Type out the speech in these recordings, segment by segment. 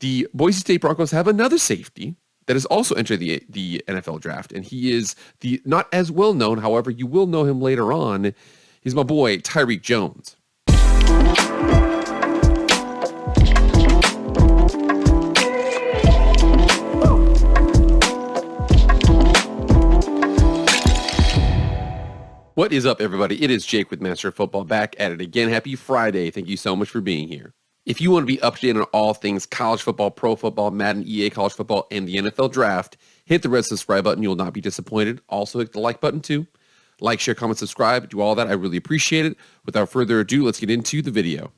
The Boise State Broncos have another safety that has also entered the NFL draft, and he is the not as well known, however, you will know him later on. He's my boy, Tyreque Jones. What is up, everybody? It is Jake with Master of Football back at it again. Happy Friday. Thank you so much for being here. If you want to be updated on all things college football, pro football, Madden, EA college football, and the NFL draft, hit the red subscribe button. You will not be disappointed. Also, hit the like button too. Like, share, comment, subscribe. Do all that. I really appreciate it. Without further ado, let's get into the video.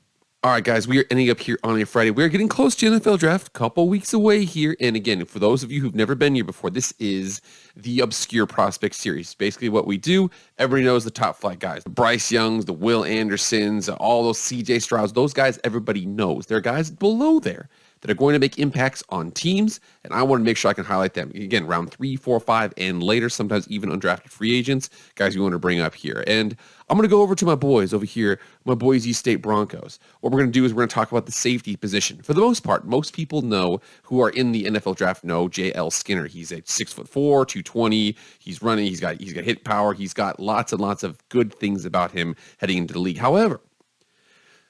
All right, guys, we are ending up here on a Friday. We're getting close to NFL draft, a couple weeks away here. And again, for those of you who've never been here before, this is the Obscure Prospect Series. Basically what we do, everybody knows the top flight guys. The Bryce Youngs, the Will Andersons, all those CJ Strouds, those guys everybody knows. There are guys below there that are going to make impacts on teams, and I want to make sure I can highlight them. Again, round 3, 4, 5, and later, sometimes even undrafted free agents, guys we want to bring up here. And I'm going to go over to my boys over here, my Boise State Broncos. What we're going to do is we're going to talk about the safety position. For the most part, most people know who are in the NFL draft know J.L. Skinner. He's at 6'4", 220. He's running. He's got hit power. He's got lots and lots of good things about him heading into the league. However,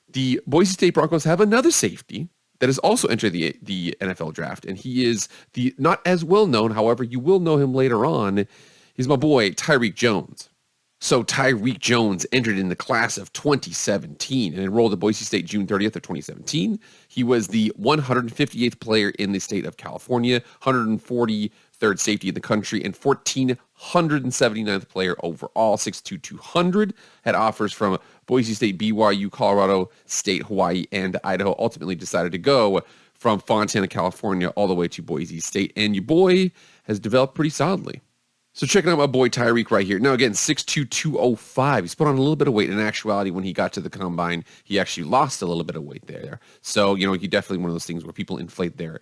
the Boise State Broncos have another safety that has also entered the NFL draft, and he is the not as well known, however, you will know him later on. He's my boy, Tyreque Jones. So Tyreque Jones entered in the class of 2017 and enrolled at Boise State June 30th of 2017. He was the 158th player in the state of California, 143rd safety in the country, and 1,479th player overall, 6'2", 200. Had offers from Boise State, BYU, Colorado State, Hawaii, and Idaho. Ultimately decided to go from Fontana, California, all the way to Boise State. And your boy has developed pretty solidly. So checking out my boy Tyreque right here. Now, again, 6'2", 205. He's put on a little bit of weight. In actuality, when he got to the combine, he actually lost a little bit of weight there. So, you know, he definitely one of those things where people inflate their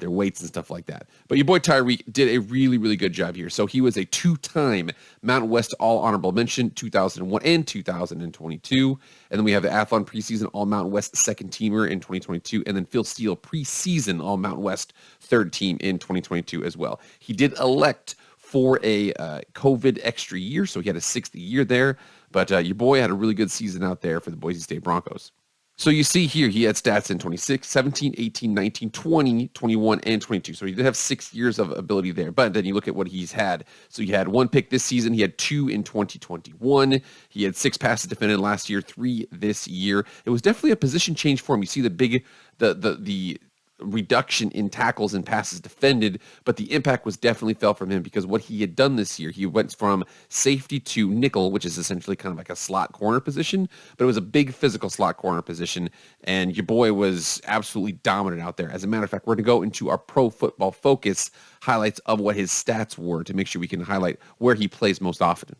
weights and stuff like that. But your boy Tyreque did a really, really good job here. So he was a two-time Mountain West All-Honorable Mention, 2001 and 2022. And then we have the Athlon Preseason All-Mountain West Second Teamer in 2022. And then Phil Steele Preseason All-Mountain West Third Team in 2022 as well. He did elect for a COVID extra year, so he had a sixth year there. But your boy had a really good season out there for the Boise State Broncos. So you see here, he had stats in 26, 17, 18, 19, 20, 21, and 22. So he did have 6 years of ability there. But then you look at what he's had. So he had 1 pick this season. He had 2 in 2021. He had 6 passes defended last year, 3 this year. It was definitely a position change for him. You see the reduction in tackles and passes defended, but the impact was definitely felt from him because what he had done this year, he went from safety to nickel, which is essentially kind of like a slot corner position, but it was a big physical slot corner position, and your boy was absolutely dominant out there. As a matter of fact, we're going to go into our Pro Football Focus highlights of what his stats were to make sure we can highlight where he plays most often.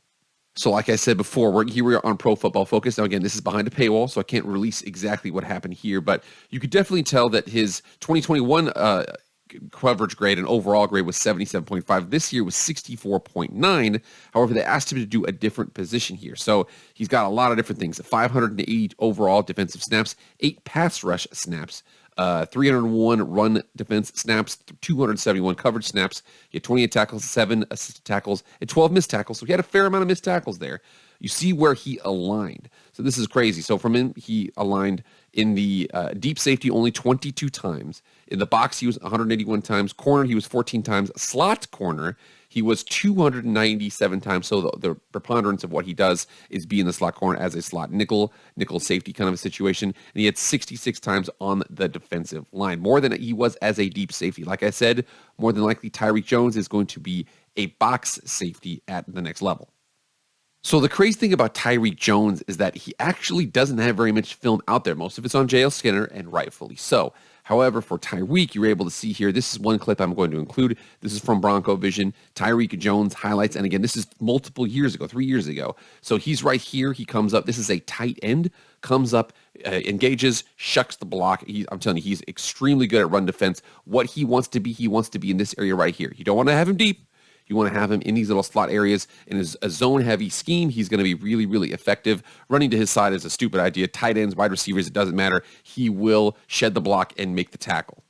So like I said before, we are on Pro Football Focus. Now, again, this is behind a paywall, so I can't release exactly what happened here, but you could definitely tell that his 2021 coverage grade and overall grade was 77.5. This year was 64.9. However, they asked him to do a different position here. So he's got a lot of different things. 580 overall defensive snaps, 8 pass rush snaps, 301 run defense snaps, 271 coverage snaps. He had 28 tackles, 7 assisted tackles, and 12 missed tackles. So he had a fair amount of missed tackles there. You see where he aligned. So this is crazy. So from him, he aligned in the deep safety only 22 times. In the box, he was 181 times. Corner, he was 14 times. Slot corner, he was 297 times. So the preponderance of what he does is be in the slot corner as a slot nickel safety kind of a situation. And he had 66 times on the defensive line, more than he was as a deep safety. Like I said, more than likely Tyreque Jones is going to be a box safety at the next level. So the crazy thing about Tyreque Jones is that he actually doesn't have very much film out there. Most of it's on J.L. Skinner, and rightfully so. However, for Tyreque, you're able to see here, this is one clip I'm going to include. This is from Bronco Vision, Tyreque Jones highlights. And again, this is multiple years ago, 3 years ago. So he's right here. He comes up. This is a tight end. Comes up, engages, shucks the block. I'm telling you, he's extremely good at run defense. What he wants to be in this area right here. You don't want to have him deep. You want to have him in these little slot areas. In a zone-heavy scheme, he's going to be really, really effective. Running to his side is a stupid idea. Tight ends, wide receivers, it doesn't matter. He will shed the block and make the tackle.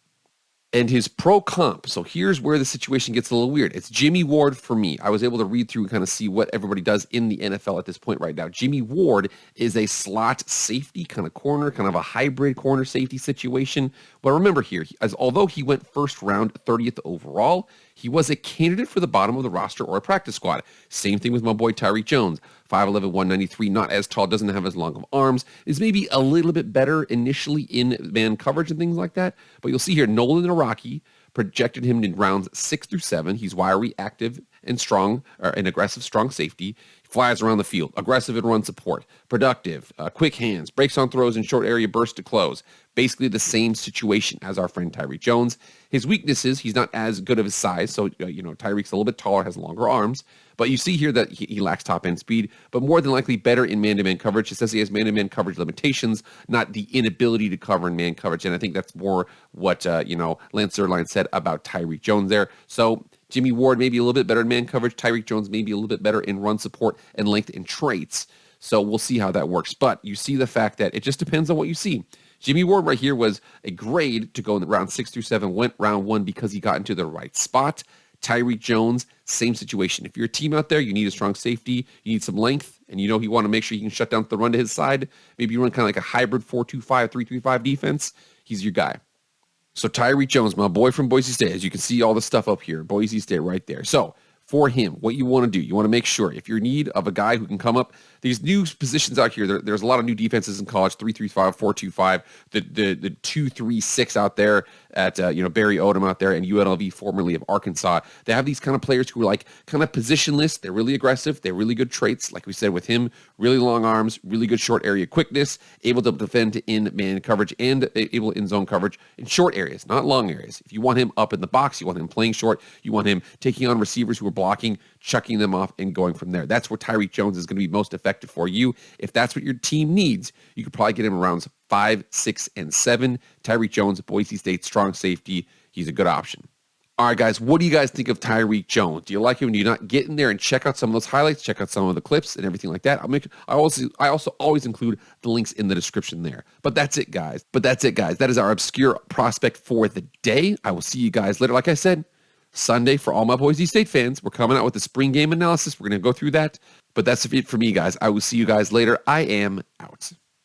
And his pro comp, so here's where the situation gets a little weird. It's Jimmy Ward for me. I was able to read through and kind of see what everybody does in the NFL at this point right now. Jimmy Ward is a slot safety kind of corner, kind of a hybrid corner safety situation. But remember here, although he went first round 30th overall, he was a candidate for the bottom of the roster or a practice squad. Same thing with my boy Tyreque Jones. 5'11", 193, not as tall, doesn't have as long of arms, is maybe a little bit better initially in man coverage and things like that. But you'll see here, Nolan Iraqi projected him in rounds 6 through 7. He's wiry, active, and strong, or an aggressive, strong safety. He flies around the field, aggressive in run support, productive, quick hands, breaks on throws and short area burst to close. Basically the same situation as our friend Tyreque Jones. His weaknesses, he's not as good of his size, so Tyreek's a little bit taller, has longer arms, but you see here that he lacks top-end speed, but more than likely better in man-to-man coverage. It says he has man-to-man coverage limitations, not the inability to cover in man coverage, and I think that's more what Lance Zierlein said about Tyreque Jones there. So Jimmy Ward maybe a little bit better in man coverage, Tyreque Jones maybe a little bit better in run support and length and traits. So we'll see how that works, but you see the fact that it just depends on what you see. Jimmy Ward right here was a grade to go in the round 6 through 7, went round 1 because he got into the right spot. Tyreque Jones, same situation. If you're a team out there, you need a strong safety, you need some length, and you want to make sure you can shut down the run to his side. Maybe you run kind of like a hybrid 4-2-5, 3-3-5 defense. He's your guy. So Tyreque Jones, my boy from Boise State, as you can see all the stuff up here, Boise State right there. So for him, what you want to do, you want to make sure if you're in need of a guy who can come up, these new positions out here, there's a lot of new defenses in college, 3-3-5, 4-2-5, the 2-3-6 out there at Barry Odom out there and UNLV, formerly of Arkansas. They have these kind of players who are like kind of positionless. They're really aggressive. They're really good traits. Like we said with him, really long arms, really good short area quickness, able to defend in man coverage and able in zone coverage in short areas, not long areas. If you want him up in the box, you want him playing short, you want him taking on receivers who are blocking, chucking them off, and going from there. That's where Tyreque Jones is going to be most effective for you. If that's what your team needs, you could probably get him in rounds 5, 6, and 7. Tyreque Jones, Boise State, strong safety. He's a good option. All right, guys, what do you guys think of Tyreque Jones? Do you like him? Do you not get in there and check out some of those highlights, check out some of the clips and everything like that? I also always include the links in the description there. But that's it, guys. That is our obscure prospect for the day. I will see you guys later. Like I said, Sunday for all my Boise State fans. We're coming out with the spring game analysis. We're going to go through that. But that's it for me, guys. I will see you guys later. I am out.